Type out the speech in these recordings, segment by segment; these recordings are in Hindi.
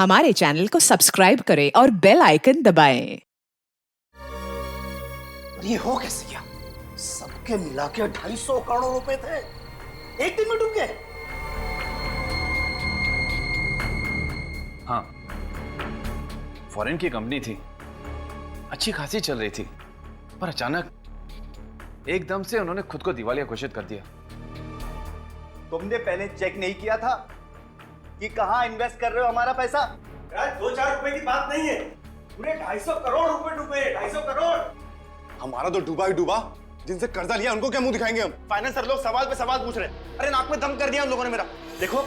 हमारे चैनल को सब्सक्राइब करें और बेल आइकन दबाएं। ये हो कैसे गया? सबके मिला के 250 करोड़ रुपए थे, एक दिन में डूब गए। हाँ, फॉरेन की कंपनी थी, अच्छी खासी चल रही थी, पर अचानक एकदम से उन्होंने खुद को दिवालिया घोषित कर दिया। तुमने पहले चेक नहीं किया था कि कहां इन्वेस्ट कर रहे हो हमारा पैसा? यार 2-4 रुपए की बात नहीं है, पूरे 250 करोड़ रुपए डूबे। 250 करोड़ हमारा तो डूबा ही डूबा, जिनसे कर्जा लिया उनको क्या मुंह दिखाएंगे हम? फाइनेंसर लोग सवाल पे सवाल पूछ रहे हैं। अरे नाक में दम कर दिया उन लोगों ने मेरा। देखो,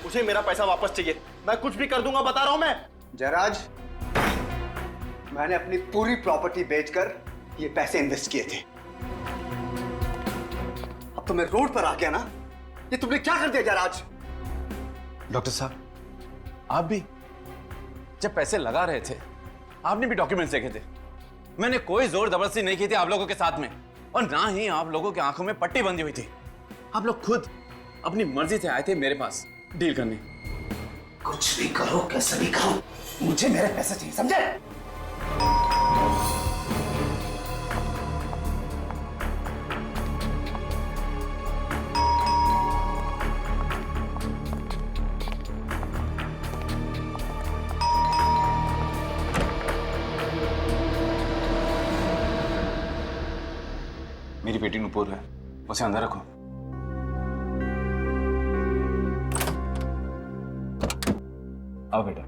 उसे मेरा पैसा वापस चाहिए, मैं कुछ भी कर दूंगा, बता रहा हूं मैं। जयराज, मैंने अपनी पूरी प्रॉपर्टी बेचकर ये पैसे इन्वेस्ट किए थे। अब तो मैं रोड पर आ गया ना, ये तुमने क्या कर दिया जयराज? डॉक्टर साहब, आप भी जब पैसे लगा रहे थे, आपने भी डॉक्यूमेंट्स देखे थे। मैंने कोई जोर जबरदस्ती नहीं की थी आप लोगों के साथ में, और ना ही आप लोगों की आंखों में पट्टी बंधी हुई थी। आप लोग खुद अपनी मर्जी से आए थे मेरे पास डील करने। कुछ भी करो, कैसे भी करो, मुझे मेरे पैसे चाहिए, समझे? मेरी बेटी नुपुर है, उसे अंदर रखो। आओ बेटा।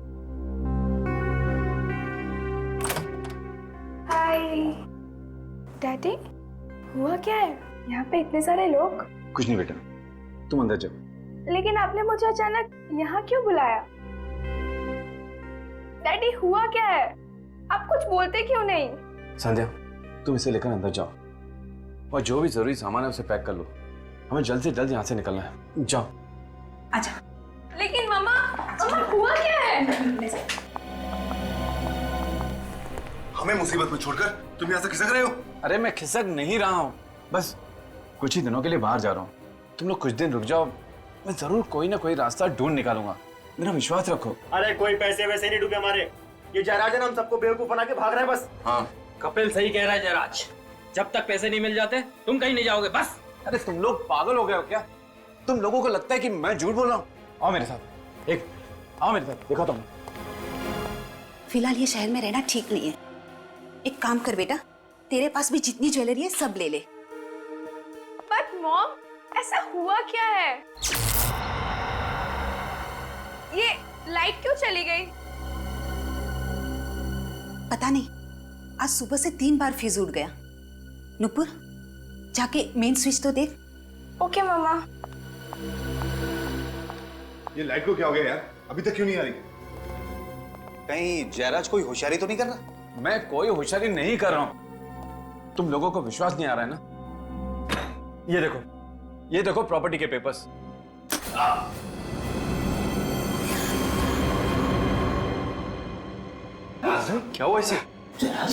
हाय डैडी, हुआ क्या है? यहाँ पे इतने सारे लोग। कुछ नहीं बेटा, तुम अंदर जाओ। लेकिन आपने मुझे अचानक यहाँ क्यों बुलाया? डैडी, हुआ क्या है? आप कुछ बोलते क्यों नहीं? संध्या, तुम इसे लेकर अंदर जाओ और जो भी जरूरी सामान है उसे पैक कर लो। हमें जल्द से जल्द यहाँ से निकलना है। जाओ। आजा। लेकिन मम्मा, हुआ क्या है? हमें मुसीबत में छोड़कर तुम यहाँ से खिसक रहे हो? अरे मैं खिसक नहीं रहा हूँ, बस कुछ ही दिनों के लिए बाहर जा रहा हूँ। तुम लोग कुछ दिन रुक जाओ, मैं जरूर कोई ना कोई रास्ता ढूंढ निकालूंगा, मेरा विश्वास रखो। अरे कोई पैसे वैसे नहीं डूबे हमारे, ये जयराज है ना, हम सबको बेवकूफ बना के भाग रहे हैं बस। हाँ, कपिल सही कह रहा है जयराज, जब तक पैसे नहीं मिल जाते तुम कहीं नहीं जाओगे बस। अरे तुम लोग पागल हो गए हो क्या? तुम लोगों को लगता है कि मैं झूठ बोल रहा हूँ? आओ मेरे साथ, आओ मेरे साथ, देखो तुम। फिलहाल ये शहर में रहना ठीक नहीं है। एक काम कर बेटा, तेरे पास भी जितनी ज्वेलरी है सब ले ले। बट मॉम, ऐसा हुआ क्या है? ये लाइट क्यों चली गई? पता नहीं, आज सुबह से 3 बार फ्यूज उड़ गया। नुपुर, जाके मेन स्विच तो देख। ओके मम्मा। ये लाइट को क्या हो गया यार? अभी तक क्यों नहीं आ रही? कहीं जयराज कोई होशियारी तो नहीं कर रहा? मैं कोई होशियारी नहीं कर रहा हूं। तुम लोगों को विश्वास नहीं आ रहा है ना? ये देखो प्रॉपर्टी के पेपर्स। क्या हुआ इसे? जयराज,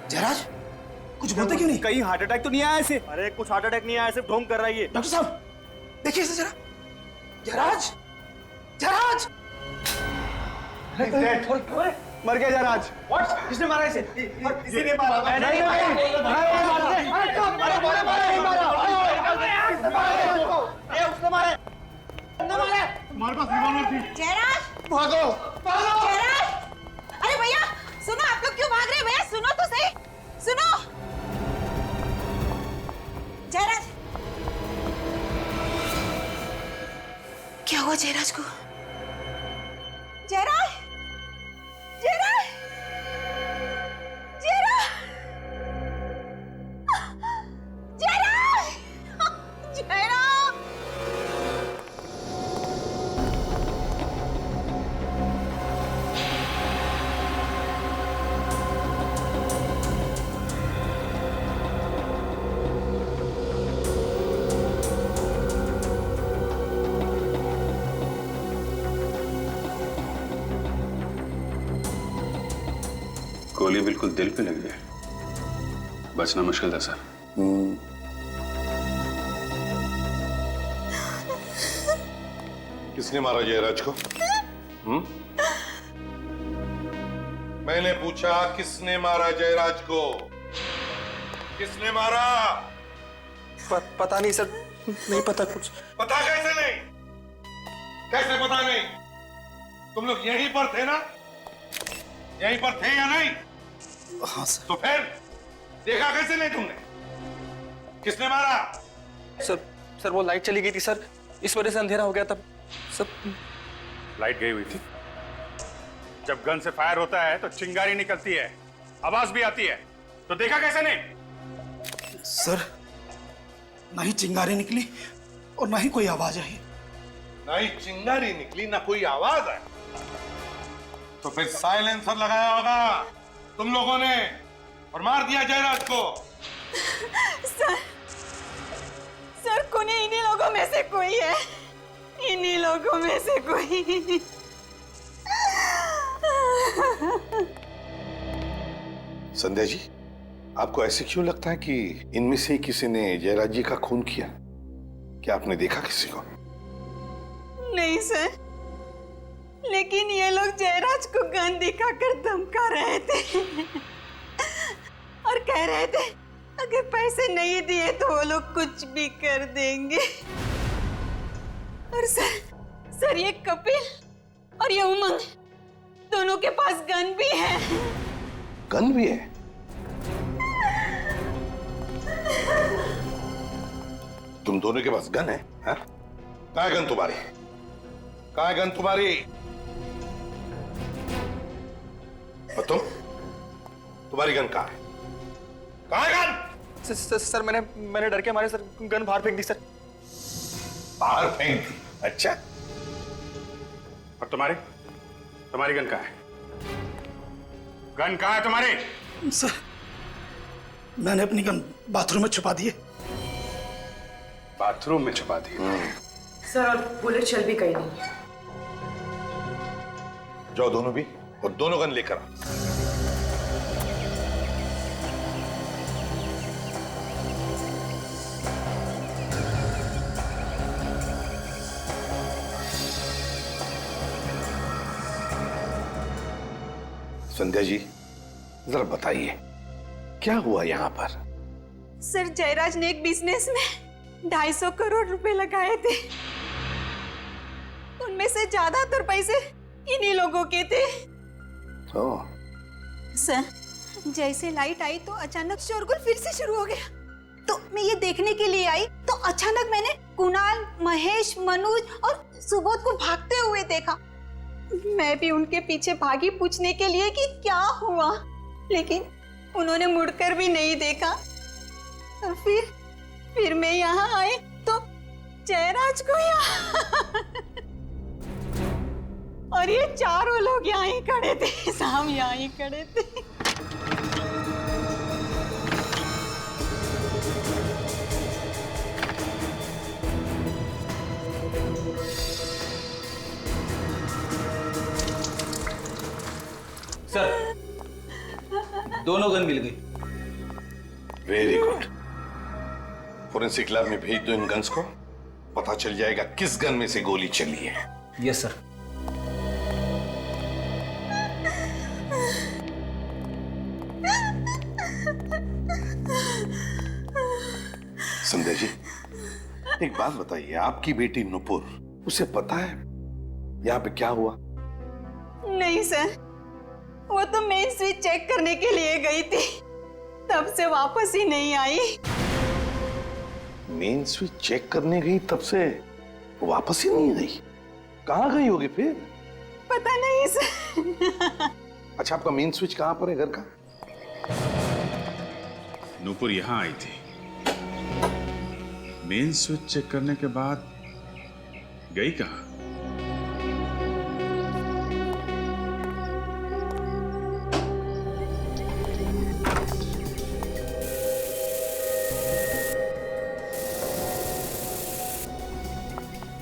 जयराज, कुछ बोलते क्यों नहीं? कहीं हार्ट अटैक तो नहीं आया इसे? अरे कुछ हार्ट अटैक नहीं आया, सिर्फ ढोंग कर रहा है ये। डॉक्टर साहब, देखिए इसे जरा। जयराज, जयराज, मर गया जयराज। व्हाट? किसने मारा इसे? इसी ने मारा। नहीं हमारे पास रिवॉल्वर थी। जयराज, भागो, भागो। जयराज! अरे भैया सुनो, आप लोग क्यों भाग रहे हैं? भैया सुनो तो सही, सुनो। जयराज, क्या हुआ जयराज को? जयराज, जयराज, जयराज, जयराज, जयराज! गोली बिल्कुल दिल पे लगी है, बचना मुश्किल था सर। किसने मारा जयराज को? मैंने पूछा किसने मारा जयराज को? किसने मारा? पता नहीं सर, नहीं पता कुछ। पता कैसे नहीं? कैसे पता नहीं? तुम लोग यहीं पर थे ना? यहीं पर थे या नहीं? हाँ सर। तो फिर देखा कैसे नहीं तुमने? किसने मारा? सर वो लाइट चली गई थी सर, इस वजह से अंधेरा हो गया तब सब। लाइट गई हुई थी। जब गन से फायर होता है तो चिंगारी निकलती है, आवाज भी आती है, तो देखा कैसे नहीं? सर ना ही चिंगारी निकली और ना ही कोई आवाज आई। ना ही चिंगारी निकली ना कोई आवाज आई, तो फिर साइलेंसर लगाया होगा तुम लोगों ने और मार दिया जयराज को। सर कुने इन्हीं लोगों में से कोई है, इन्हीं लोगों में से कोई। संध्या जी, आपको ऐसे क्यों लगता है कि इनमें से किसी ने जयराज जी का खून किया? क्या आपने देखा किसी को? नहीं सर, लेकिन ये लोग जयराज को गन दिखाकर धमका रहे थे और कह रहे थे अगर पैसे नहीं दिए तो वो लोग कुछ भी कर देंगे। और सर ये कपिल और ये उमंग दोनों के पास गन भी है। गन भी है? तुम दोनों के पास गन है? कहाँ है गन तुम्हारी? कहाँ है गन तुम्हारी? और तुम्हारी गन कहाँ है? कहाँ है गन? सर मैंने डर के मारे सर गन बाहर फेंक दी सर। बाहर फेंक दी? अच्छा। और तुम्हारी गन कहाँ है? गन कहाँ है तुम्हारी? सर मैंने अपनी गन बाथरूम में छुपा दी है। बाथरूम में छुपा दी? सर और बुलेट चल भी गई नहीं। जाओ दोनों भी और दोनों गन लेकर आओ। संध्या जी जरा बताइए क्या हुआ यहाँ पर? सर जयराज ने एक बिजनेस में 250 करोड़ रुपए लगाए थे, उनमें से ज्यादातर पैसे इन्हीं लोगों के थे। सर जैसे लाइट आई तो अचानक शोरगुल फिर से शुरू हो गया, तो मैं ये देखने के लिए आई तो अचानक मैंने कुणाल, महेश, मनोज और सुबोध को भागते हुए देखा। मैं भी उनके पीछे भागी पूछने के लिए कि क्या हुआ, लेकिन उन्होंने मुड़कर भी नहीं देखा। और फिर मैं यहाँ आई तो जयराज को यहाँ और ये चारों लोग यहाँ ही खड़े थे, साम यहाँ ही खड़े थे। सर दोनों गन मिल गई। Very good. फोरेंसिक लैब में भेज दो इन गन्स को, पता चल जाएगा किस गन में से गोली चली है। Yes sir. संध्या जी एक बात बताइए, आपकी बेटी नुपुर, उसे पता है यहाँ पे क्या हुआ? नहीं सर, वो तो मेन स्विच चेक करने के लिए गई थी, तब से वापस ही नहीं आई। मेन स्विच चेक करने गई तब से वापस ही नहीं आई? कहाँ गई होगी फिर? पता नहीं सर। अच्छा आपका मेन स्विच कहाँ पर है घर का? नूपुर यहाँ आई थी, मेन स्विच चेक करने के बाद गई कहाँ?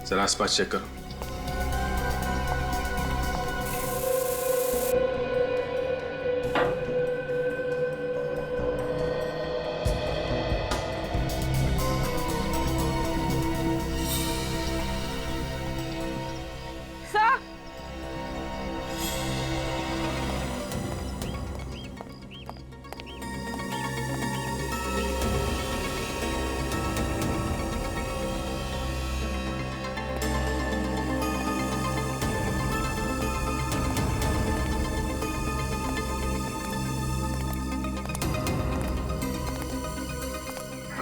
जरा आसपास चेक करो।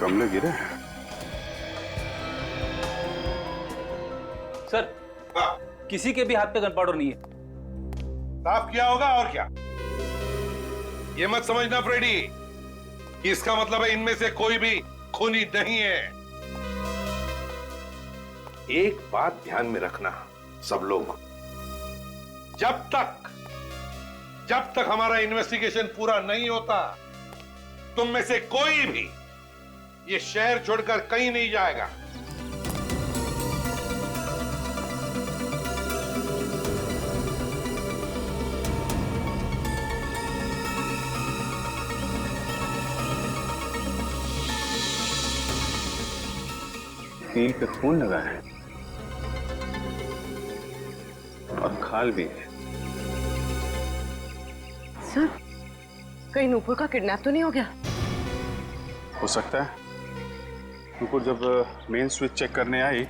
गमले गिरे हैं। सर किसी के भी हाथ पे गन पाउडर नहीं है। साफ किया होगा और क्या। ये मत समझना फ्रेडी कि इसका मतलब है इनमें से कोई भी खूनी नहीं है। एक बात ध्यान में रखना सब लोग, जब तक हमारा इन्वेस्टिगेशन पूरा नहीं होता तुम में से कोई भी ये शहर छोड़कर कहीं नहीं जाएगा। कील पे खून लगा है और खाल भी है। सर कहीं नूपुर का किडनैप तो नहीं हो गया? हो सकता है। नूपुर जब मेन स्विच चेक करने आई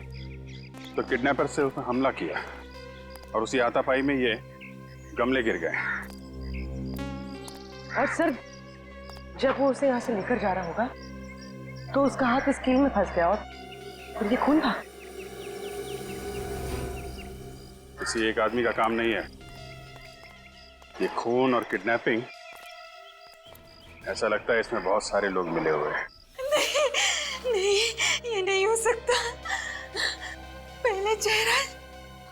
तो किडनैपर से उसने हमला किया और उसी हाथापाई में ये गमले गिर गए। और सर जब वो उसे यहाँ से लेकर जा रहा होगा तो उसका हाथ इस कील में फंस गया और ये खून था। किसी एक आदमी का काम नहीं है ये खून और किडनैपिंग। ऐसा लगता है इसमें बहुत सारे लोग मिले हुए हैं। नहीं, ये नहीं हो सकता। पहले चेहरा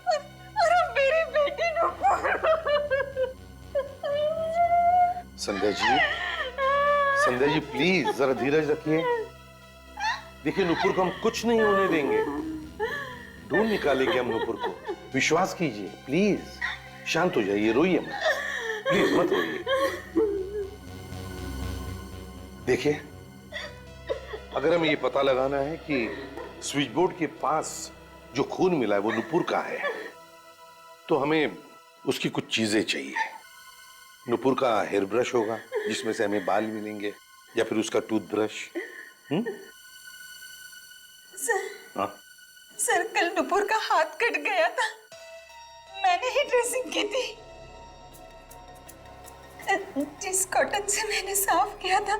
और अब मेरी बेटी नूपुर। संध्या जी प्लीज जरा धीरज रखिए। देखिए नूपुर को हम कुछ नहीं होने देंगे, ढूंढ निकालेंगे हम नूपुर को। विश्वास कीजिए प्लीज, शांत हो जाइए, रोइए मत, प्लीज मत रोइए। देखिए अगर हमें ये पता लगाना है कि स्विच बोर्ड के पास जो खून मिला है वो नूपुर का है तो हमें उसकी कुछ चीजें चाहिए। नूपुर का हेयर ब्रश होगा जिसमें से हमें बाल मिलेंगे, या फिर उसका टूथब्रश। सर कल नूपुर का हाथ कट गया था, मैंने ही ड्रेसिंग की थी। जिस कॉटन से मैंने साफ किया था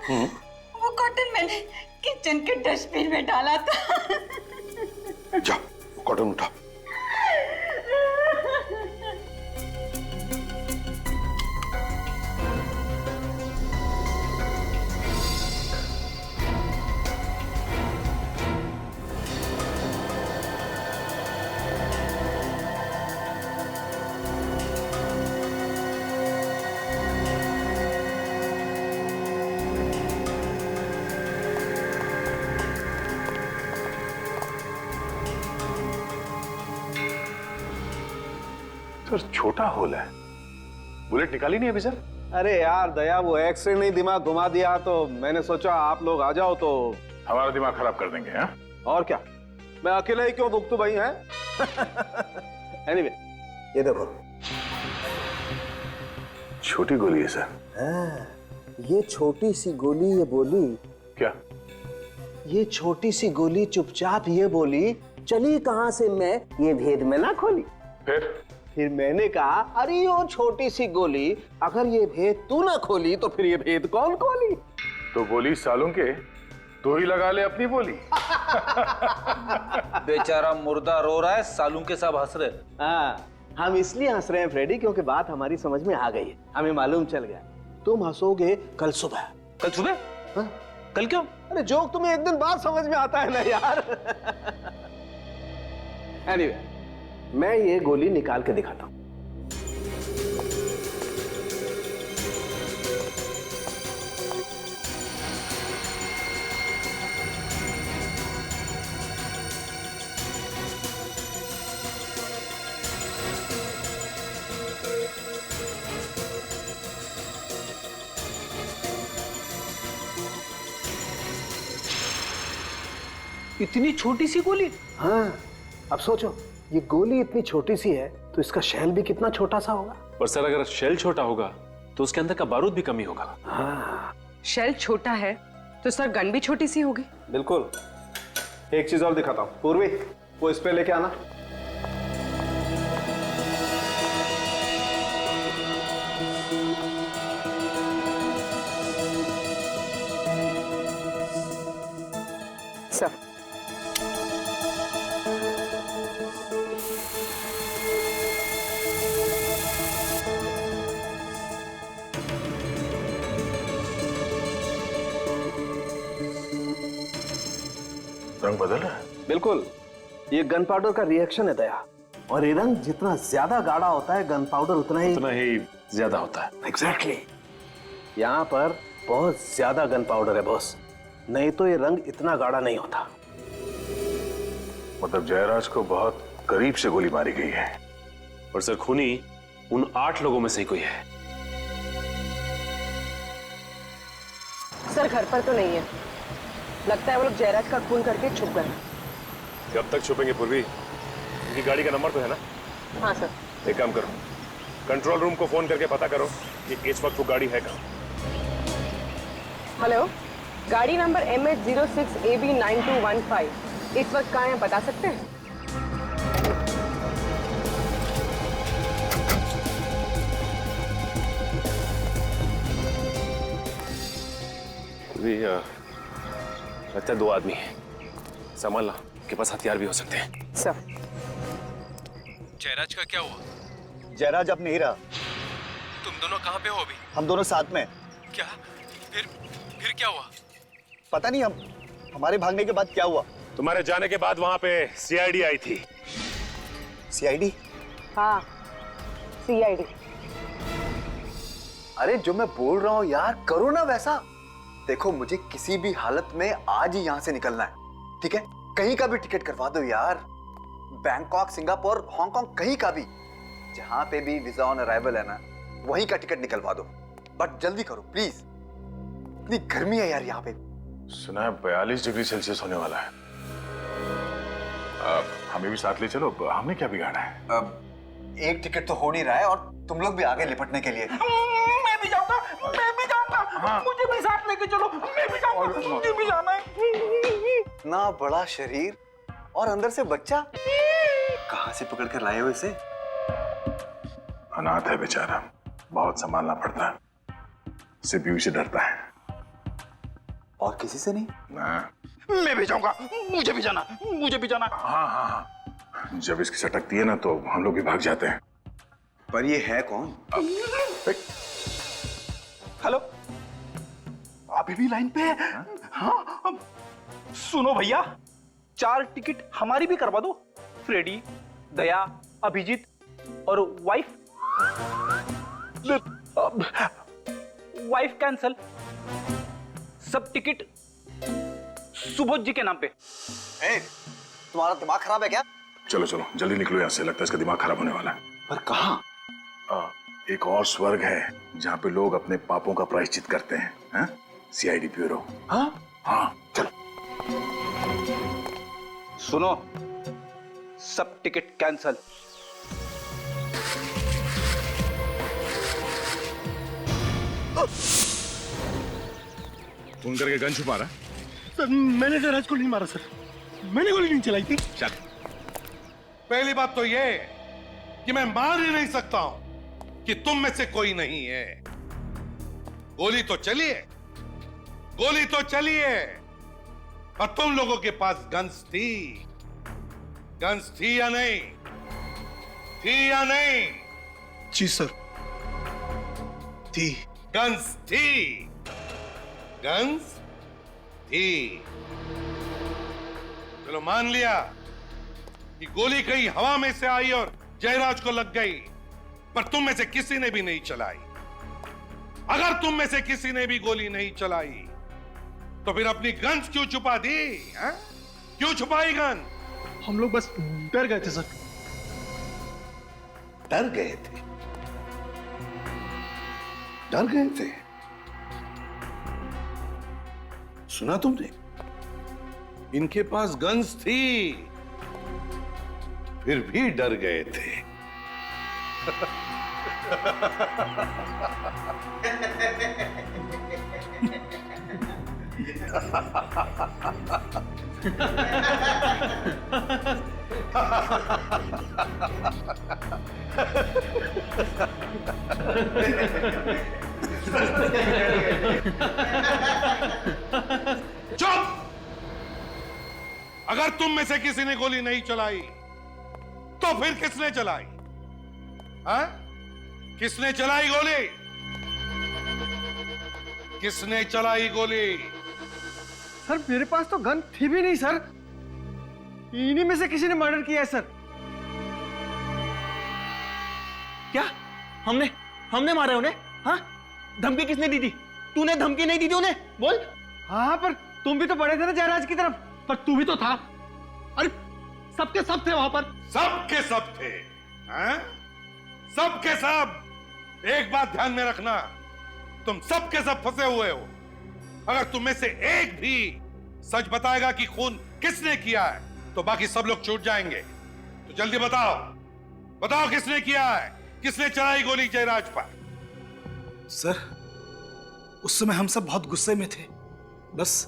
वो कॉटन मैंने किचन के डस्टबिन में डाला था। जाओ कॉटन उठाओ। सर छोटा होल है, बुलेट निकाली नहीं अभी सर? अरे यार दया, वो एक्सरे नहीं दिमाग घुमा दिया तो मैंने सोचा आप लोग आ जाओ तो हमारा दिमाग खराब कर देंगे। हाँ और क्या, मैं अकेला ही क्यों भुगतू भाई हैं? एनीवे ये देखो, छोटी गोली है सर। ये छोटी सी गोली ये बोली क्या? ये छोटी सी गोली चुपचाप ये बोली, चली कहां से मैं ये भेद में ना खोली। फिर मैंने कहा अरे वो छोटी सी गोली, अगर ये भेद तू ना खोली तो फिर ये भेद कौन खोली? तो गोली सालों के तो ही लगा ले अपनी बोली। बेचारा मुर्दा रो रहा है, सालू के सब हंस रहे। हाँ, हम इसलिए हंस रहे हैं फ्रेडी क्योंकि बात हमारी समझ में आ गई है, हमें मालूम चल गया। तुम हंसोगे कल सुबह। कल सुबह? हाँ? कल क्यों? अरे जोक तुम्हें एक दिन बाद समझ में आता है ना यार। एनीवे, मैं ये गोली निकाल के दिखाता हूं। इतनी छोटी सी गोली? हाँ, अब सोचो ये गोली इतनी छोटी सी है तो इसका शेल भी कितना छोटा सा होगा। पर सर अगर शेल छोटा होगा तो उसके अंदर का बारूद भी कम ही होगा। हाँ, शेल छोटा है तो सर गन भी छोटी सी होगी। बिल्कुल। एक चीज और दिखाता हूँ, पूर्वी वो इस पे लेके आना। सर रंग बदल रहा है। बिल्कुल, ये गन पाउडर का रिएक्शन है दया। और ये रंग जितना ज्यादा गाढ़ा होता है, गन पाउडर उतना ही ज्यादा होता है। एग्जैक्टली। यहाँ पर बहुत ज्यादा गन पाउडर है बॉस, नहीं तो ये रंग इतना गाढ़ा नहीं होता। मतलब जयराज को बहुत करीब से गोली मारी गई है। और सर खूनी उन 8 लोगों में से ही कोई है। सर घर पर तो नहीं है, लगता है वो लोग जयराज का खून करके छुप गए। कब तक छुपेंगे पूर्वी? उनकी गाड़ी का नंबर तो है ना? हाँ सर। एक काम करो, कंट्रोल रूम को फोन करके पता करो कि इस वक्त वो गाड़ी है कहाँ। हेलो, गाड़ी नंबर MH06AB9215 इस वक्त कहाँ है बता सकते हैं? लगता है 2 आदमी हैं, संभालना, के पास हथियार भी हो सकते हैं। सर जयराज का क्या हुआ? जयराज अब नहीं रहा। तुम दोनों कहाँ पे हो अभी? हम दोनों साथ में। क्या? फिर क्या हुआ? पता नहीं हमारे भागने के बाद क्या हुआ। तुम्हारे जाने के बाद वहां पे सीआईडी आई थी। सीआईडी? हाँ, सीआईडी। अरे जो मैं बोल रहा हूँ यार, करो ना वैसा। देखो मुझे किसी भी हालत में आज ही यहाँ से निकलना है, ठीक है? कहीं का भी टिकट करवा दो यार, बैंकॉक, सिंगापुर, हांगकांग, कहीं का भी, जहां पे भी वीजा ऑन अराइवल है ना, वहीं का टिकट निकलवा दो। बट जल्दी करो प्लीज, इतनी गर्मी है यार यहाँ पे। सुना है 42 डिग्री सेल्सियस होने वाला है। हमें भी साथ ले चलो, हमने क्या बिगाड़ा है? एक टिकट तो हो नहीं रहा है और तुम लोग भी आगे लिपटने के लिए। मैं भी जाऊंगा, मुझे भी साथ लेके चलो, मैं भी जाऊंगा, मुझे भी जाना है। इतना बड़ा शरीर और अंदर से बच्चा, कहाँ से पकड़ कर लाए हो इसे? अनाथ है बेचारा, बहुत संभालना पड़ता है, सिर्फ बीवी से डरता है। और किसी से नहीं? ना। मैं भी जाऊंगा, मुझे भी जाना, मुझे भी जाना। हाँ, जब इसकी सटकती है ना तो हम लोग भी भाग जाते हैं। पर ये है कौन? हेलो, अभी भी लाइन पे है? हाँ, सुनो भैया, 4 टिकट हमारी भी करवा दो। फ्रेडी, दया, अभिजीत और वाइफ कैंसल। सब टिकट सुबोध जी के नाम पे। तुम्हारा दिमाग खराब है क्या? चलो जल्दी निकलो यहाँ से, लगता है इसका दिमाग खराब होने वाला है। पर कहाँ? एक और स्वर्ग है जहाँ पे लोग अपने पापों का प्रायश्चित करते हैं। हाँ? CID bureau. हाँ, चलो। सुनो, सब टिकट कैंसल। फोन करके गन छुपा रहा? सर मैंने जयराज को नहीं मारा सर, मैंने गोली नहीं चलाई थी। चल। पहली बात तो ये कि मैं मान ही नहीं सकता हूं कि तुम में से कोई नहीं है। गोली तो चली है, गोली तो चली है, और तुम लोगों के पास गन्स थी। गन्स थी या नहीं? थी या नहीं? जी सर, थी। गन्स थी, गन्स थी। चलो मान लिया कि गोली कहीं हवा में से आई और जयराज को लग गई, पर तुम में से किसी ने भी नहीं चलाई। अगर तुम में से किसी ने भी गोली नहीं चलाई तो फिर अपनी गन्स क्यों छुपा दी? क्यों छुपाई गन? हम लोग बस डर गए थे सर। डर गए थे? डर गए थे? सुना तुमने? इनके पास गन्स थी, फिर भी डर गए थे। चुप! अगर तुम में से किसी ने गोली नहीं चलाई तो फिर किसने चलाई? हाँ? किसने चलाई गोली? किसने चलाई गोली? सर मेरे पास तो गन थी भी नहीं सर, इन्हीं में से किसी ने मर्डर किया है सर। क्या हमने मारा उन्हें? हाँ, धमकी किसने दी थी? तूने धमकी नहीं दी थी उन्हें? बोल। हाँ पर तुम भी तो पड़े थे ना जयराज की तरफ, पर तू भी तो था। अरे सबके सब थे वहां पर। सबके सब थे। हाँ? सबके सब। एक बात ध्यान में रखना, तुम सबके सब फंसे हुए हो। अगर तुम में से एक भी सच बताएगा कि खून किसने किया है तो बाकी सब लोग छूट जाएंगे। तो जल्दी बताओ, बताओ किसने किया है? किसने चलाई गोली जयराज पर? सर उस समय हम सब बहुत गुस्से में थे, बस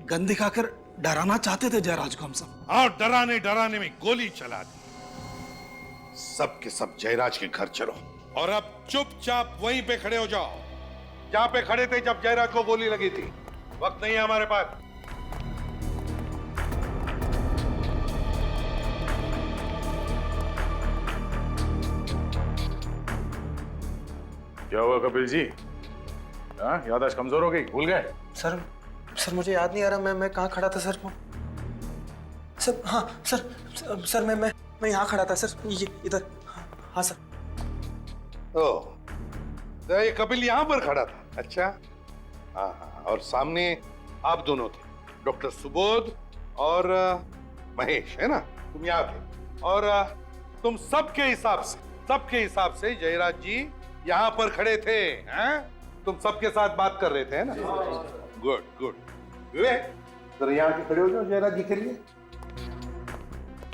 गन दिखाकर डराना चाहते थे जयराज को हम सब। और डराने डराने में गोली चला दी। सबके सब जयराज के घर चलो और अब चुपचाप वहीं पे खड़े हो जाओ जहां पे खड़े थे जब जयराज को गोली लगी थी। वक्त नहीं है हमारे पास। क्या हुआ कपिल जी? हाँ, याददाश्त कमजोर हो गई, भूल गए? सर मुझे याद नहीं आ रहा मैं कहाँ खड़ा था सर। सर हाँ सर मैं यहाँ खड़ा था सर, ये इधर। हाँ सर। ओह, तो ये कपिल यहाँ पर खड़ा था? अच्छा। हाँ हाँ, और सामने आप दोनों थे, डॉक्टर सुबोध और महेश, है ना? तुम यहाँ थे और तुम सबके हिसाब से जयराज जी यहाँ पर खड़े थे। हैं? तुम सबके साथ बात कर रहे थे, है ना? Good good. विवेक जरा यहाँ के खड़े हो जाओ जयराज जी के लिए।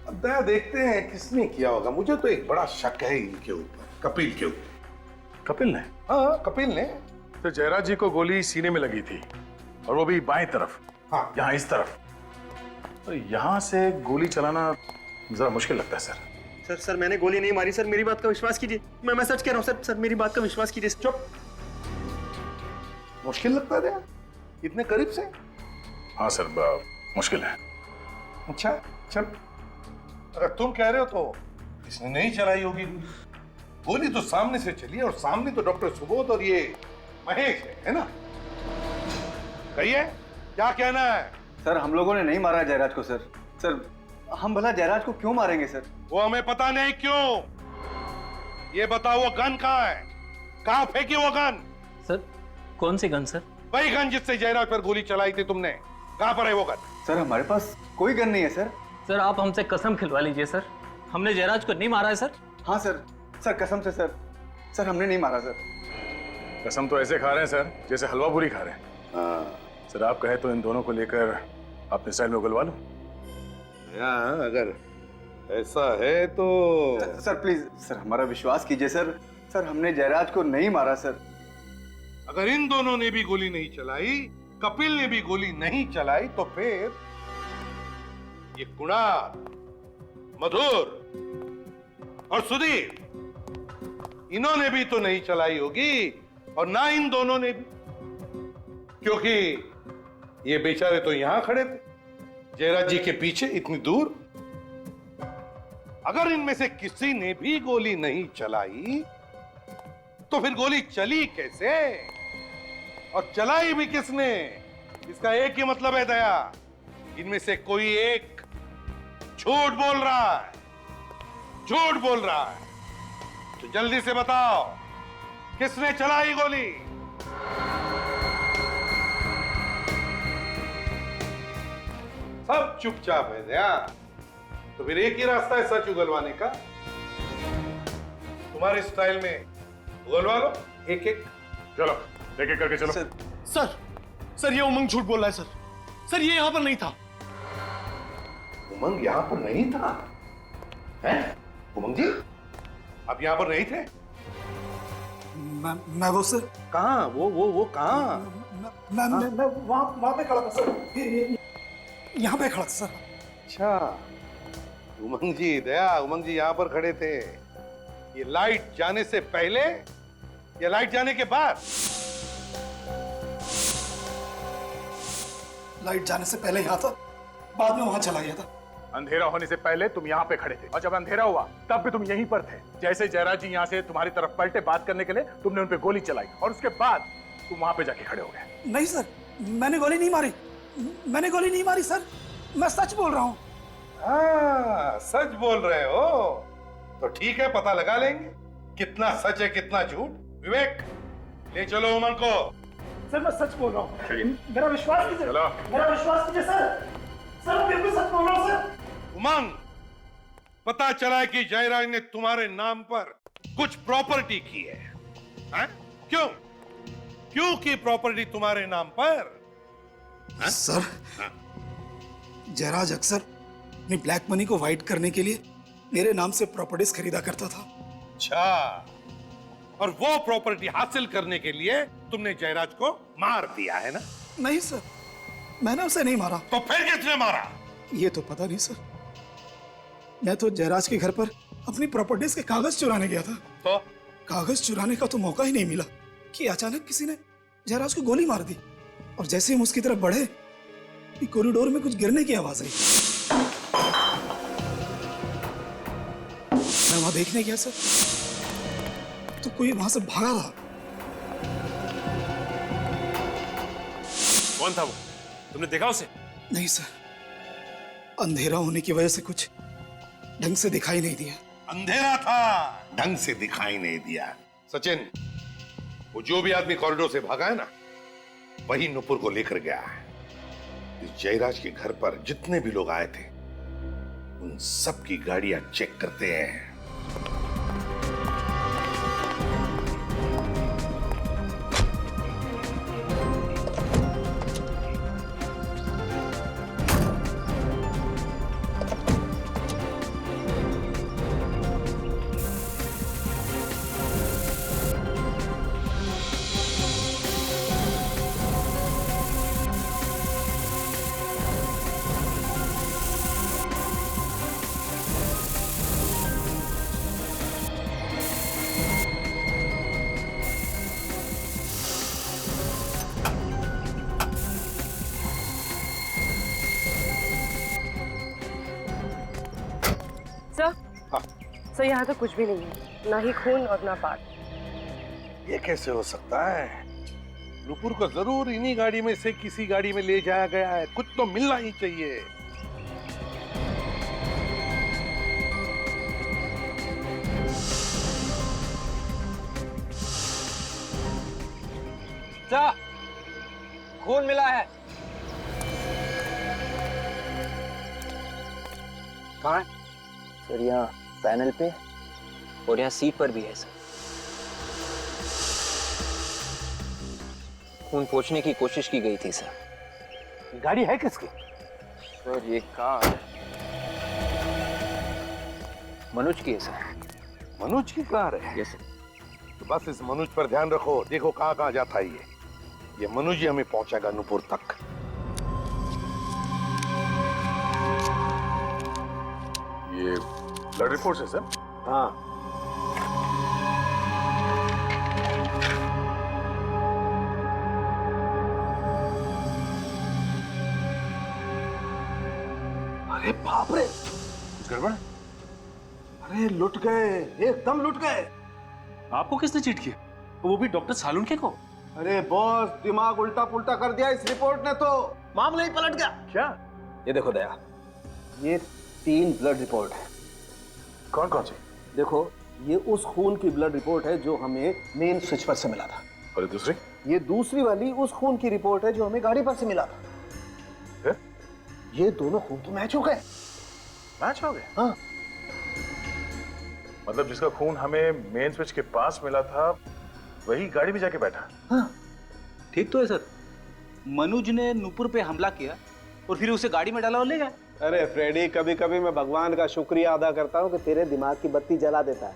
अब देखते हैं किसने किया होगा। मुझे तो एक बड़ा शक है इनके ऊपर, कपिल के ऊपर। कपिल ने? हाँ कपिल ने। तो जयराज जी को गोली सीने में लगी थी और वो भी बाएं तरफ। हाँ यहाँ इस तरफ। तो यहाँ से गोली चलाना जरा मुश्किल लगता है सर। सर मैंने गोली नहीं मारी सर, मेरी बात का विश्वास कीजिए। मैं सच कह रहा हूँ सर, मेरी बात का विश्वास कीजिए। चुप। मुश्किल लगता है इतने करीब से? हाँ सर, मुश्किल है। अच्छा चल, अगर तुम कह रहे हो तो इसने नहीं चलाई होगी गोली। तो सामने से चली है और सामने तो डॉक्टर सुबोध और ये महेश है ना? कहिए क्या कहना है? सर हम लोगों ने नहीं मारा जयराज को सर। सर हम भला जयराज को क्यों मारेंगे सर? वो हमें पता नहीं क्यों। ये बताओ वो गन कहाँ है? कहाँ फेंकी वो गन? सर कौन सी गन सर? वही गन जिससे जयराज पर गोली चलाई थी तुमने। कहाँ पर है वो गन? सर हमारे पास कोई गन नहीं है सर। सर आप हमसे कसम खिलवा लीजिए सर, हमने जयराज को नहीं मारा है सर। हाँ सर, सर कसम से सर, सर हमने नहीं मारा सर। कसम तो ऐसे खा रहे हैं सर जैसे हलवा पूरी खा रहे हैं। हाँ सर आप कहे तो इन दोनों को लेकर अपने स्टाइल में उगलवा लो। अगर ऐसा है तो सर प्लीज सर हमारा विश्वास कीजिए सर। सर हमने जयराज को नहीं मारा सर। अगर इन दोनों ने भी गोली नहीं चलाई, कपिल ने भी गोली नहीं चलाई, तो फिर ये कुणाल, मधुर और सुधीर इन्होंने भी तो नहीं चलाई होगी और ना इन दोनों ने भी, क्योंकि ये बेचारे तो यहां खड़े थे जयराज जी के पीछे इतनी दूर। अगर इनमें से किसी ने भी गोली नहीं चलाई तो फिर गोली चली कैसे और चलाई भी किसने? इसका एक ही मतलब है दया, इनमें से कोई एक झूठ बोल रहा है, झूठ बोल रहा है। तो जल्दी से बताओ किसने चलाई गोली? सब चुपचाप है दया। तो फिर एक ही रास्ता है सच उगलवाने का। तुम्हारे स्टाइल में उगलवा लो एक एक। चलो एक एक करके चलो। सर ये उमंग झूठ बोल रहा है सर। सर ये यहां पर नहीं था। उमंग यहाँ पर नहीं था? हैं? उमंग जी आप यहाँ पर नहीं थे? मैं वो सर कहाँ? वो कहाँ? मैं वहां पे खड़ा था सर, यहाँ पे खड़ा था सर। अच्छा उमंग जी, दया उमंग जी यहाँ पर खड़े थे। ये लाइट जाने से पहले या लाइट जाने के बाद? लाइट जाने से पहले यहाँ था। बाद में वहां चला गया था। अंधेरा होने से पहले तुम यहाँ पे खड़े थे और जब अंधेरा हुआ तब भी तुम यहीं पर थे। जैसे जयराज जी यहाँ से तुम्हारी तरफ पलटे बात करने के लिए, तुमने उन पे गोली चलाई और उसके बाद तुम वहां पे जाके खड़े हो गए। नहीं सर, मैंने गोली नहीं मारी, मैंने गोली नहीं मारी सर, मैं सच बोल रहा हूँ। हाँ, सच बोल रहे हो तो ठीक है, पता लगा लेंगे कितना सच है कितना झूठ। विवेक, ले चलो उमंग को। सर मैं सच बोल रहा हूँ, मेरा विश्वास कीजिए, मेरा विश्वास कीजिए सर, सर मैं बिल्कुल सच बोल रहा हूँ सर। उमंग, पता चला है कि जयराज ने तुम्हारे नाम पर कुछ प्रॉपर्टी की है, हैं? क्यों क्यों की प्रॉपर्टी तुम्हारे नाम पर? सर, जयराज अक्सर अपनी ब्लैक मनी को वाइट करने के लिए मेरे नाम से प्रॉपर्टीज खरीदा करता था। अच्छा, और वो प्रॉपर्टी हासिल करने के लिए तुमने जयराज को मार दिया है ना? नहीं सर, मैंने उसे नहीं मारा। तो फिर किसने मारा? ये तो पता नहीं सर, मैं तो जयराज के घर पर अपनी प्रॉपर्टीज के कागज चुराने गया था। तो कागज चुराने का तो मौका ही नहीं मिला कि अचानक किसी ने जयराज को गोली मार दी, और जैसे हम उसकी तरफ बढ़े कॉरिडोर में कुछ गिरने की आवाज आई। मैं वहां देखने गया सर, तो कोई वहां से भागा था। कौन था वो? तुमने देखा उसे? नहीं सर, अंधेरा होने की वजह से कुछ ढंग से दिखाई नहीं दिया। अंधेरा था, ढंग से दिखाई नहीं दिया। सचिन, वो जो भी आदमी कॉरिडोर से भागा है ना, वही नुपुर को लेकर गया है। इस जयराज के घर पर जितने भी लोग आए थे उन सब की गाड़ियां चेक करते हैं। सर यहाँ तो कुछ भी नहीं है, ना ही खून और ना पार्ट। ये कैसे हो सकता है? नुपुर को जरूर इन्हीं गाड़ी में से किसी गाड़ी में ले जाया गया है, कुछ तो मिलना ही चाहिए। खून मिला है। कहाँ है? सर यहाँ पैनल पे और यहाँ सीट पर भी है सर। खून पोंछने की कोशिश की गई थी सर। गाड़ी है किसकी? सर ये कार मनोज की है सर। मनोज की कार है? Yes sir. तो बस इस मनोज पर ध्यान रखो, देखो कहाँ कहाँ जाता है ये मनोज ही हमें पहुंचाएगा नुपुर तक। ये ब्लड रिपोर्ट है सर? हाँ। अरे बाप रे, कुछ गड़बड़? अरे लुट गए, एकदम लुट गए। आपको किसने चीट किया? वो भी डॉक्टर सालुंके को? अरे बॉस, दिमाग उल्टा पुल्टा कर दिया इस रिपोर्ट ने, तो मामला ही पलट गया। क्या? ये देखो दया, ये 3 ब्लड रिपोर्ट है। कौन कौन सी? देखो, ये उस खून की ब्लड रिपोर्ट है जो हमें मेन स्विच पर से मिला था। और दूसरी? ये दूसरी वाली उस खून की रिपोर्ट है जो हमें गाड़ी पर से मिला था। है? ये दोनों खून तो मैच हो गए। मैच हो गए? हाँ। मतलब जिसका खून हमें मेन स्विच के पास मिला था वही गाड़ी में जाके बैठा? हाँ। ठीक तो है सर। मनोज ने नुपुर पे हमला किया और फिर उसे गाड़ी में डाला और ले गया। अरे फ्रेडी, कभी कभी मैं भगवान का शुक्रिया अदा करता हूँ कि तेरे दिमाग की बत्ती जला देता है,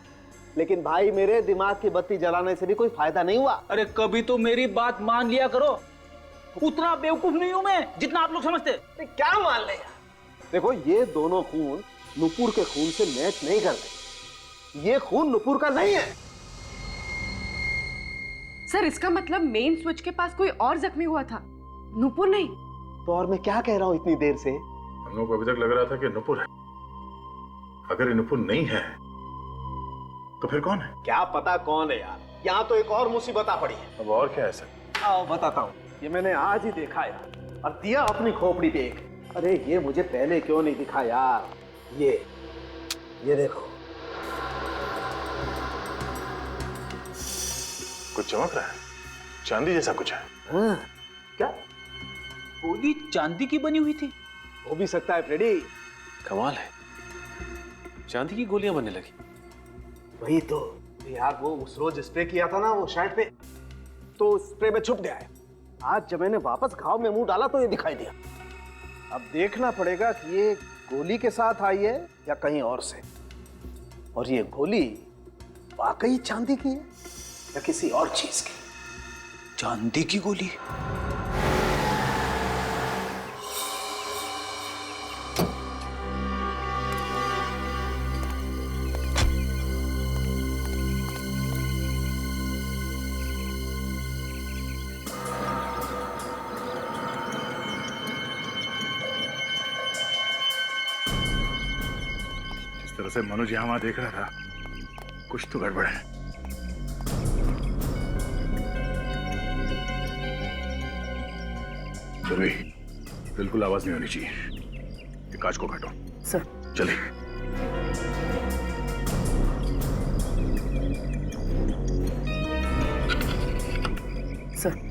लेकिन भाई मेरे दिमाग की बत्ती जलाने से भी कोई फायदा नहीं हुआ। अरे कभी तो मेरी बात मान लिया करो, उतना बेवकूफ नहीं हूं मैं जितना आप लोग समझते। क्या मान ले? देखो, ये दोनों खून नुपुर के खून से मैच नहीं करते। ये खून नुपुर का नहीं है। सर इसका मतलब मेन स्विच के पास कोई और जख्मी हुआ था, नुपुर नहीं। तो और मैं क्या कह रहा हूँ इतनी देर से? हम लोग को अभी तक लग रहा था कि नुपुर है। अगर ये नुपुर नहीं है तो फिर कौन है? क्या पता कौन है यार, यहाँ तो एक और मुसीबत आ पड़ी है। अब और क्या है सर? आओ बताता हूँ, ये मैंने आज ही देखा यार, और दिया अपनी खोपड़ी देख। अरे ये मुझे पहले क्यों नहीं दिखा यार? ये देखो, कुछ चमक रहा है, चांदी जैसा कुछ है। हाँ, क्या गोली चांदी की बनी हुई थी? हो भी सकता है फ्रेडी। कमाल है, चांदी की गोलियां बनने लगी। वही तो यार, वो उस रोज स्प्रे किया था ना वो शर्ट पे, तो स्प्रे में छुप गया है। आज जब मैंने वापस घाव में मुंह डाला तो ये दिखाई दिया। अब देखना पड़ेगा कि ये गोली के साथ आई है या कहीं और से, और ये गोली वाकई चांदी की है या किसी और चीज की। चांदी की गोली? जिस तरह से मनोज यहाँ वहां देख रहा था, कुछ तो गड़बड़ है। चलो, बिल्कुल आवाज नहीं होनी चाहिए। ये कांच को काटो। सर। चलिए। सर।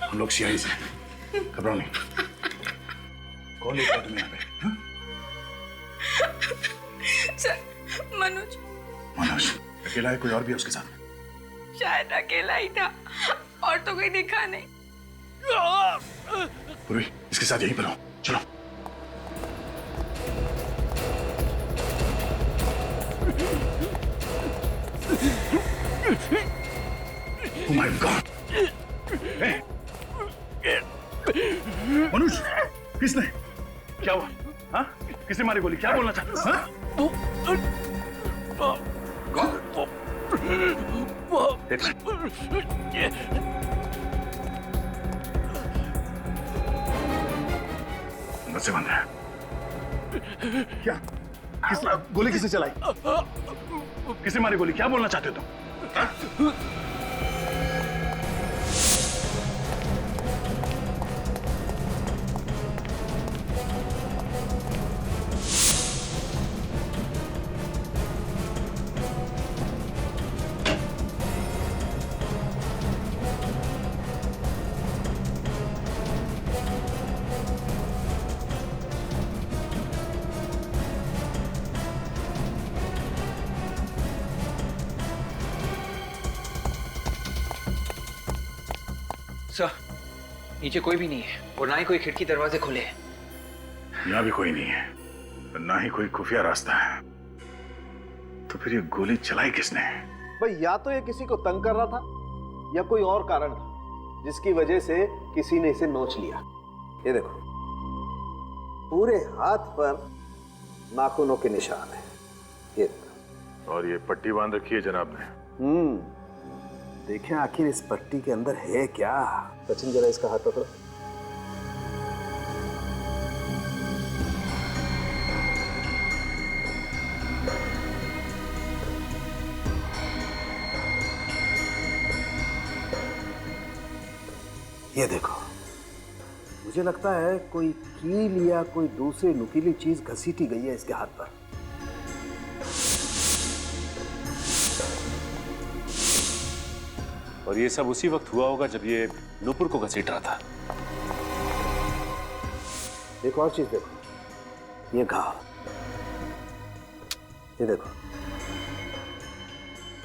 हम लोग सीआई से, घबराओ नहीं। कौन लेकर तुम्हें यहाँ पे? हाँ? सर, मनोज। मनोज अकेला है, कोई और भी है उसके साथ? शायद अकेला ही था, और तो कोई दिखा नहीं। पूर्वी, इसके साथ यहीं पर हो, चलो। Oh my God! Hey! Manoj, किसने? क्या हुआ? हाँ? किसने मारी गोली? क्या बोलना चाहते हो? हाँ? अंदर से बंद है। क्या? किसने गोली किसने चलाई? किसने मारी गोली? क्या बोलना चाहते हो तुम? सर, नीचे कोई भी नहीं है और ना ही कोई खिड़की दरवाजे खुले हैं। यहाँ भी कोई नहीं है, ना ही कोई खुफिया रास्ता है। तो फिर ये गोली चलाई किसने? भाई या तो ये किसी को तंग कर रहा था या कोई और कारण था जिसकी वजह से किसी ने इसे नोच लिया। ये देखो, पूरे हाथ पर नाखूनों के निशान है। ये और ये पट्टी बांध रखी है जनाब ने। देखें आखिर इस पट्टी के अंदर है क्या। सचिन जरा इसका हाथ पकड़ो। ये देखो, मुझे लगता है कोई कील या कोई दूसरी नुकीली चीज घसीटी गई है इसके हाथ पर। और ये सब उसी वक्त हुआ होगा जब ये नुपुर को घसीट रहा था। एक और चीज देखो, ये घाव, ये देखो,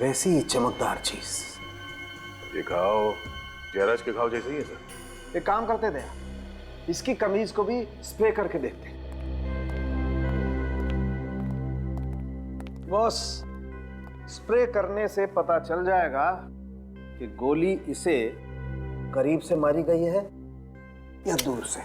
वैसी ही चमकदार चीज। ये घाव जयराज के घाव जैसे ही है सर। एक काम करते थे, इसकी कमीज को भी स्प्रे करके देखते। बॉस, स्प्रे करने से पता चल जाएगा कि गोली इसे करीब से मारी गई है या दूर से।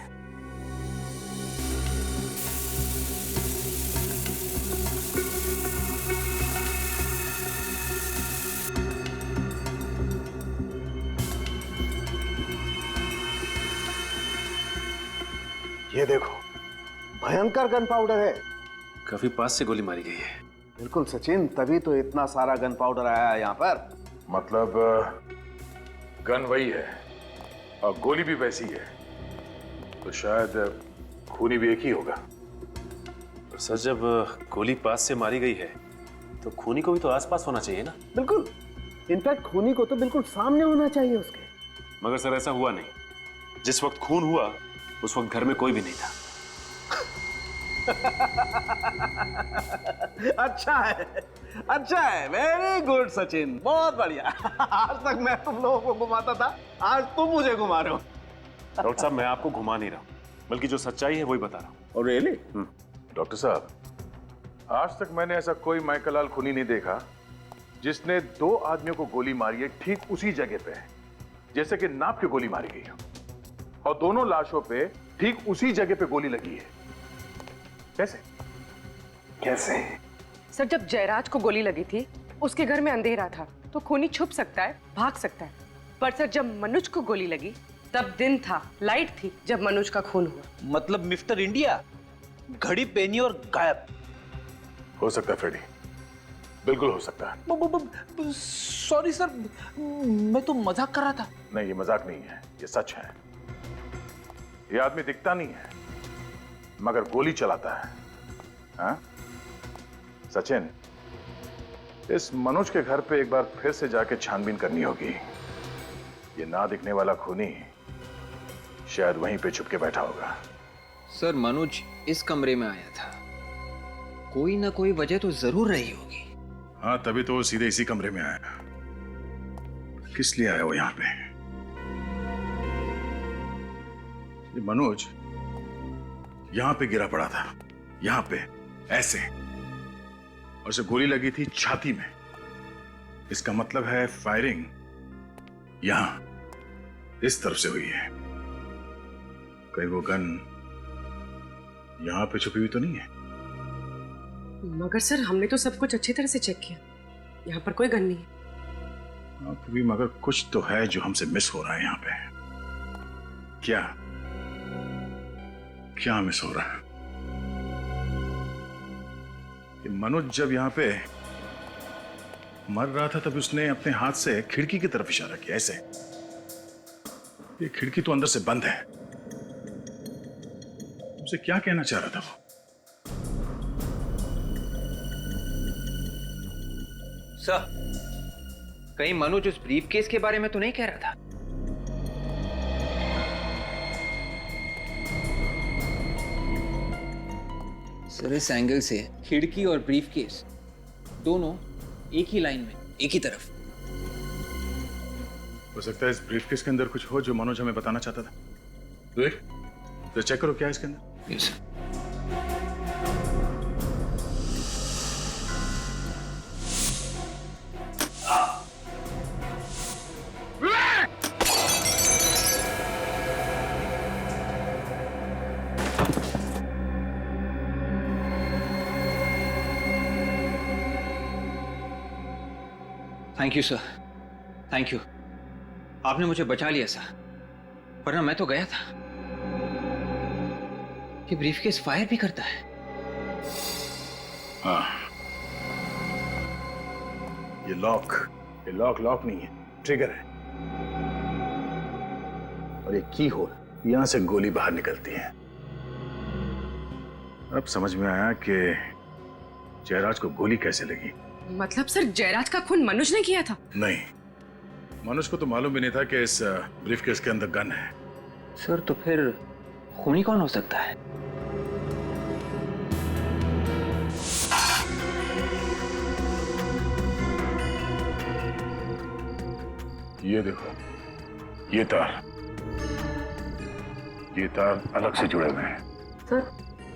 ये देखो, भयंकर गन पाउडर है। काफी पास से गोली मारी गई है। बिल्कुल सचिन, तभी तो इतना सारा गन पाउडर आया है यहाँ पर। मतलब गन वही है और गोली भी वैसी है, तो शायद खूनी भी एक ही होगा। और सर, जब गोली पास से मारी गई है तो खूनी को भी तो आसपास होना चाहिए ना? बिल्कुल, इनफैक्ट खूनी को तो बिल्कुल सामने होना चाहिए उसके। मगर सर ऐसा हुआ नहीं। जिस वक्त खून हुआ उस वक्त घर में कोई भी नहीं था। अच्छा है, अच्छा है, वेरी गुड सचिन, बहुत बढ़िया। आज तक मैं तुम लोगों को घुमाता था, आज तुम मुझे घुमा रहे हो। डॉक्टर साहब, मैं आपको घुमा नहीं रहा हूं, बल्कि जो सच्चाई है वही बता रहा हूं। और रियली? डॉक्टर साहब, आज तक मैंने ऐसा कोई माइकलाल खूनी नहीं देखा जिसने 2 आदमियों को गोली मारी है ठीक उसी जगह पे, जैसे कि नाप की गोली मारी गई हो, और दोनों लाशों पे ठीक उसी जगह पे गोली लगी है। कैसे? कैसे? सर, जब जयराज को गोली लगी थी उसके घर में अंधेरा था, तो खूनी छुप सकता है, भाग सकता है। पर सर, जब मनोज को गोली लगी तब दिन था, लाइट थी जब मनोज का खून हुआ। मतलब मिस्टर इंडिया घड़ी पहनी और गायब। हो सकता है फ्रेडी, बिल्कुल हो सकता है। सॉरी सर, मैं तो मजाक कर रहा था। नहीं, ये मजाक नहीं है, ये सच है। ये आदमी दिखता नहीं है मगर गोली चलाता है। हाँ? सचिन, इस मनोज के घर पे एक बार फिर से जाके छानबीन करनी होगी। ये ना दिखने वाला खूनी शायद वहीं पे छुप के बैठा होगा। सर, मनोज इस कमरे में आया था, कोई ना कोई वजह तो जरूर रही होगी। हाँ, तभी तो वो सीधे इसी कमरे में आया। किस लिए आया वो यहाँ पे? ये मनोज यहां पे गिरा पड़ा था, यहां पे ऐसे, और उसे गोली लगी थी छाती में। इसका मतलब है फायरिंग यहां इस तरफ से हुई है। कहीं वो गन यहां पे छुपी हुई तो नहीं है? मगर सर, हमने तो सब कुछ अच्छी तरह से चेक किया, यहाँ पर कोई गन नहीं है। हाँ, तो भी मगर कुछ तो है जो हमसे मिस हो रहा है यहाँ पे। क्या क्या मिस हो रहा है? कि मनोज जब यहां पे मर रहा था तब उसने अपने हाथ से खिड़की की तरफ इशारा किया, ऐसे। ये खिड़की तो अंदर से बंद है। उसे क्या कहना चाह रहा था वो? सर, कहीं मनोज उस ब्रीफकेस के बारे में तो नहीं कह रहा था? सर, इस एंगल से खिड़की और ब्रीफकेस दोनों एक ही लाइन में, एक ही तरफ। हो सकता है इस ब्रीफकेस के अंदर कुछ हो जो मनोज हमें बताना चाहता था। देख, तो चेक करो क्या है इसके अंदर। Yes sir. Thank you sir, thank you. आपने मुझे बचा लिया सर, वरना मैं तो गया था। ये ब्रीफकेस फायर भी करता है? हाँ, ये लॉक नहीं है, ट्रिगर है। और ये की होल यहां से गोली बाहर निकलती है। अब समझ में आया कि जयराज को गोली कैसे लगी। मतलब सर जयराज का खून मनोज ने किया था? नहीं, मनोज को तो मालूम भी नहीं था कि इस ब्रीफकेस के अंदर गन है। सर तो फिर खूनी कौन हो सकता है? ये देखो, ये तार अलग से जुड़े हुए हैं। सर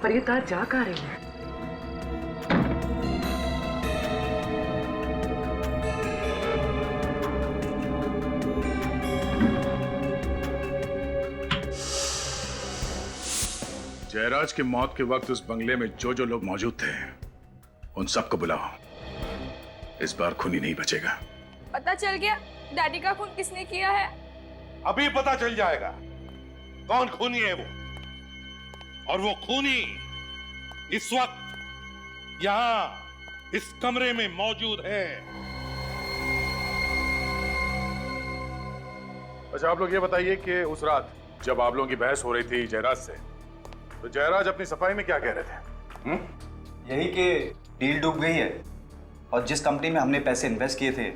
पर ये तार जा कहाँ रही है? जयराज की मौत के वक्त उस बंगले में जो जो लोग मौजूद थे उन सबको बुलाओ। इस बार खूनी नहीं बचेगा। पता चल गया डैडी का खून किसने किया है? अभी पता चल जाएगा कौन खूनी है वो, और वो खूनी इस वक्त यहां इस कमरे में मौजूद है। अच्छा, आप लोग ये बताइए कि उस रात जब आप लोगों की बहस हो रही थी जयराज से, तो जयराज अपनी सफाई में क्या कह रहे थे? यही कि डील डूब गई है और जिस कंपनी में हमने पैसे इन्वेस्ट किए थे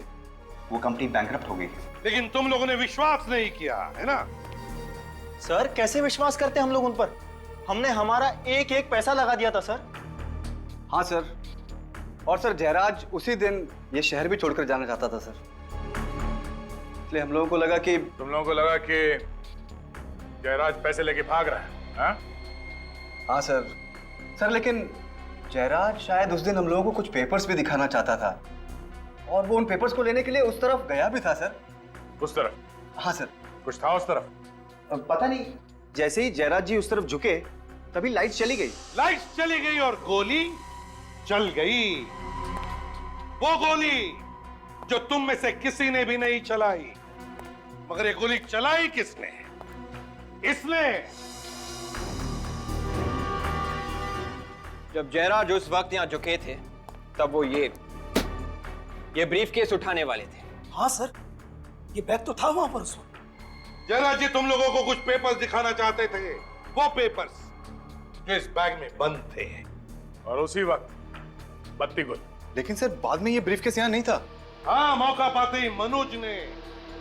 वो कंपनी बैंकरप्ट हो गई। लेकिन तुम लोगों ने विश्वास नहीं किया है ना? सर कैसे विश्वास करते हम लोग उन पर? हमने हमारा एक एक पैसा लगा दिया था सर। हाँ सर, और सर जयराज उसी दिन ये शहर भी छोड़कर जाना चाहता था सर, इसलिए हम लोगों को लगा कि तुम लोगों को लगा कि जयराज पैसे लेके भाग रहा है। हाँ? हाँ सर लेकिन जयराज शायद उस दिन हम लोगों को कुछ पेपर्स भी दिखाना चाहता था और वो उन पेपर्स को लेने के लिए उस तरफ गया भी था सर। उस तरफ? हाँ सर। कुछ था उस तरफ? पता नहीं, जैसे ही जयराज जी उस तरफ झुके तभी लाइट चली गई। लाइट चली गई और गोली चल गई। वो गोली जो तुम में से किसी ने भी नहीं चलाई। मगर ये गोली चलाई किसने? इसने। जब जयराज उस वक्त यहाँ झुके थे तब वो ये ब्रीफ केस उठाने वाले थे। हाँ सर, ये बैग तो था वहां पर उस वक्त। जयराज जी तुम लोगों को कुछ पेपर्स दिखाना चाहते थे, वो पेपर्स जो इस बैग में बंद थे। और उसी वक्त बत्ती गुल। लेकिन सर बाद में ये ब्रीफकेस यहाँ नहीं था। हाँ, मौका पाते ही मनोज ने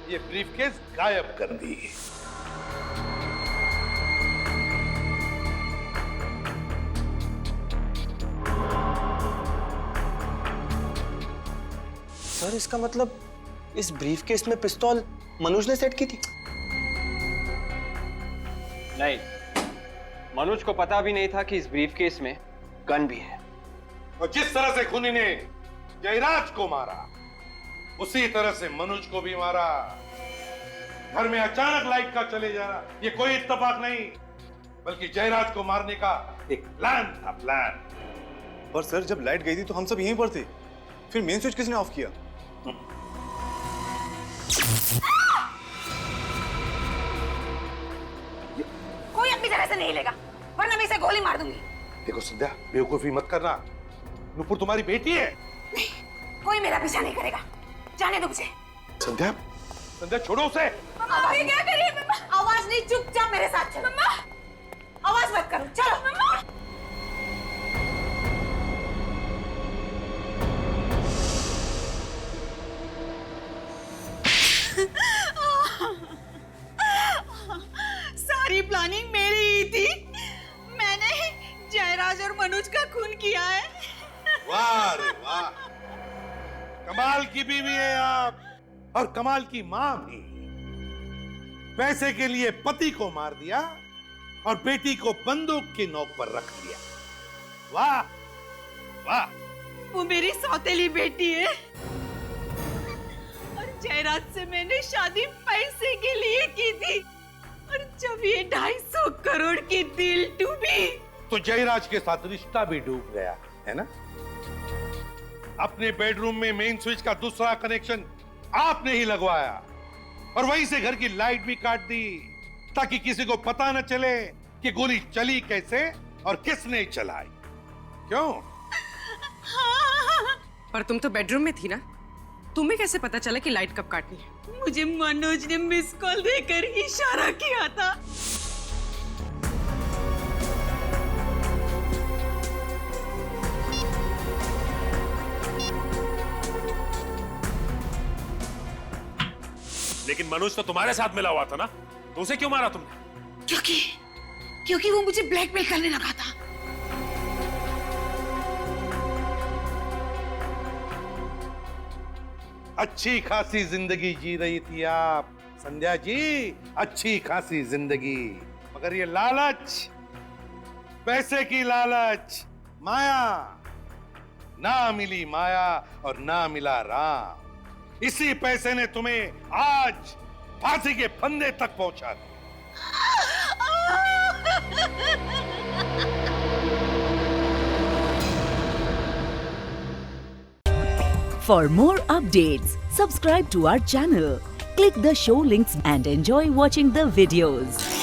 ये ब्रीफकेस गायब कर दी। सर इसका मतलब इस ब्रीफकेस में पिस्तौल मनोज ने सेट की थी? नहीं, मनोज को पता भी नहीं था कि इस ब्रीफकेस में गन भी है। और जिस तरह से खूनी ने जयराज को मारा उसी तरह से मनोज को भी मारा। घर में अचानक लाइट का चले जाना ये कोई इत्तेफाक नहीं, बल्कि जयराज को मारने का एक प्लान था, प्लान। पर सर जब लाइट गई थी तो हम सब यहीं पर थे, फिर मेन स्विच किसने ऑफ किया? कोई अपनी जगह से नहीं लेगा वरना मैं इसे गोली मार दूंगी। देखो संध्या, बेवकूफी मत करना। नुपुर तुम्हारी बेटी है। नहीं, कोई मेरा पीछा नहीं करेगा, जाने दो मुझे। संध्या, संध्या छोड़ो उसे। मम्मा ये क्या करिए? मम्मा आवाज नहीं, चुपचाप मेरे साथ चलो। मम्मा आवाज मत करो, चलो। मम्मा सारी प्लानिंग मेरी ही थी। मैंने जयराज और मनोज का खून किया है। वाह रे वाह, कमाल की बीवी है आप और कमाल की मां भी। पैसे के लिए पति को मार दिया और बेटी को बंदूक की नोक पर रख दिया। वाह वाह। वो मेरी सौतेली बेटी है और जयराज से मैंने शादी पैसे के लिए की थी, और जब ये 250 करोड़ की डील डूबी तो जयराज के साथ रिश्ता भी डूब गया है ना? अपने बेडरूम में मेन स्विच का दूसरा कनेक्शन आपने ही लगवाया और वहीं से घर की लाइट भी काट दी ताकि किसी को पता न चले कि गोली चली कैसे और किसने चलाई। क्यों? पर तुम तो बेडरूम में थी ना, तुम्हें कैसे पता चला कि लाइट कब काटनी है? मुझे मनोज ने मिस कॉल देकर इशारा किया था। मनोज तो तुम्हारे साथ मिला हुआ था ना, तो उसे क्यों मारा तुमने? क्योंकि वो मुझे ब्लैकमेल करने लगा था। अच्छी खासी जिंदगी जी रही थी आप संध्या जी, अच्छी खासी जिंदगी, मगर ये लालच, पैसे की लालच, माया, ना मिली माया और ना मिला राम, इसी पैसे ने तुम्हें आज फांसी के फंदे तक पहुंचा दिया। For more updates, subscribe to our channel, click the show links and enjoy watching the videos.